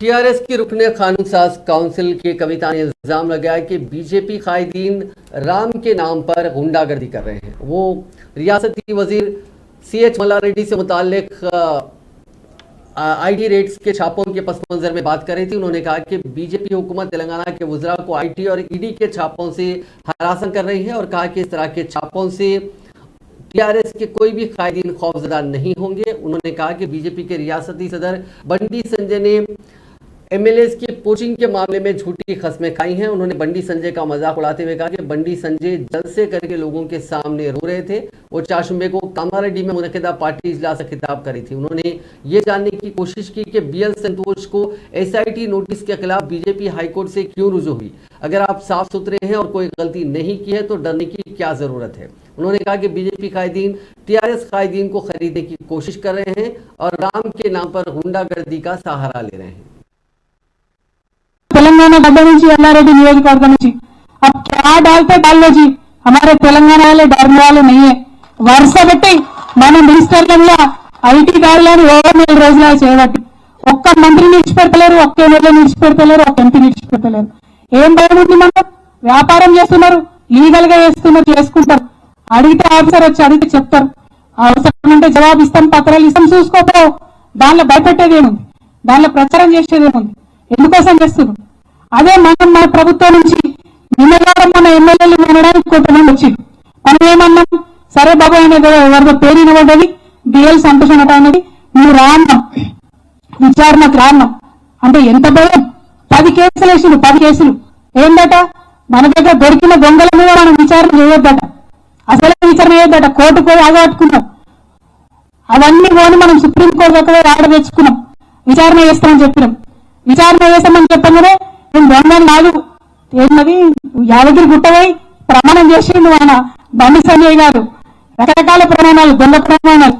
TRS की रुकने कानून साज काउंसिल की कविता ने इल्जाम लगाया कि बीजेपी कायदीन राम के नाम पर गुंडागर्दी कर रहे हैं। वो रियासती वजीर CH मल्लारेड्डी से मुताल्लिक आईटी रेट्स के छापों के पस मंजर में बात कर रही थी। उन्होंने कहा कि बीजेपी हुकूमत तेलंगाना के वज़रा को IT और ED के छापों से हरासन कर रही है और कहा कि इस तरह के छापों से टीआरएस के कोई भी कायदीन खौफजदा नहीं होंगे। उन्होंने कहा कि बीजेपी के रियासती सदर बंडी संजय ने MLAs की पोचिंग के मामले में झूठी कस्में खाई हैं। उन्होंने बंडी संजय का मजाक उड़ाते हुए कहा कि बंडी संजय जलसे करके लोगों के सामने रो रहे थे। वो 4 जुम्मे को कामारेड्डी में मुनक़िदा पार्टी इजलास से खिताब करी थी। उन्होंने ये जानने की कोशिश की कि BL संतोष को SIT नोटिस के खिलाफ बीजेपी हाईकोर्ट से क्यों रुजू हुई। अगर आप साफ सुथरे हैं और कोई गलती नहीं की है तो डरने की क्या जरूरत है। उन्होंने कहा कि बीजेपी कायदीन TRS कायदीन को खरीदने की कोशिश कर रहे हैं और राम के नाम पर गुंडागर्दी का सहारा ले रहे हैं। तेलंगाना गड्ढे నుంచి ఎల్లారెడ్డి నియోజకవర్గం నుంచి अब क्या डालते डाल लो जी, हमारे तेलंगाना वाले डरने वाले नहीं है। వరుస పెట్టి మన మినిస్టర్లలో IT దాడులను ఓవర్ నెల రోజులా చేయబట్టి ఒక్క మంత్రిని ఇచ్చిపెడతలేరు, ఒక్క ఎమ్మెల్యేని ఇచ్చిపెడతలేరు, ఒక్క ఎంపీని ఇచ్చిపెడతలేరు। ఏం భయం ఉంది? మనం వ్యాపారం చేస్తున్నారు, లీగల్ గా చేస్తున్నారు, చేసుకుంటారు। అడిగితే ఆఫీసర్ వచ్చి అడిగితే చెప్తారు, అవసరం అంటే జవాబు ఇస్తాం, పత్రాలు ఇస్తాం, చూసుకోపో। దానిలో భయపెట్టేది ఏముంది? దానిలో ప్రచారం చేసేది ఏముంది? ఎందుకోసం చేస్తున్నారు? అదే మనం మన ప్రభుత్వం నుంచి నిన్నగారం మన ఎమ్మెల్యేలు వినడానికి కొంతమంది వచ్చింది। మనం ఏమన్నాం? సరే బాబు అనేది ఎవరితో పేరు వినబడ్డది, BL సంతోషం అట అనేది, నువ్వు రాన్నాం, విచారణకు రాన్నాం అంటే ఎంత భయం? 10 కేసులు వేసిండు, 10 కేసులు ఏందట? మన దగ్గర దొరికిన దొంగల మీద మనం విచారణ చేయొద్దట, అసలే విచారణ చేయొద్దట, కోర్టుకు పోయి ఆగబట్టుకున్నాం। అవన్నీ పోని మనం సుప్రీంకోర్టు దగ్గర ఆర్డర్ తెచ్చుకున్నాం, విచారణ చేస్తామని చెప్పినాం। విచారణ చేస్తామని చెప్పగానే నేను దొంగని కాదు, ఏంటది యాదగిరి గుట్టపై ప్రమాణం చేసిండు ఆయన బండి సంజయ్ గారు, రకరకాల ప్రమాణాలు, దొంగ ప్రమాణాలు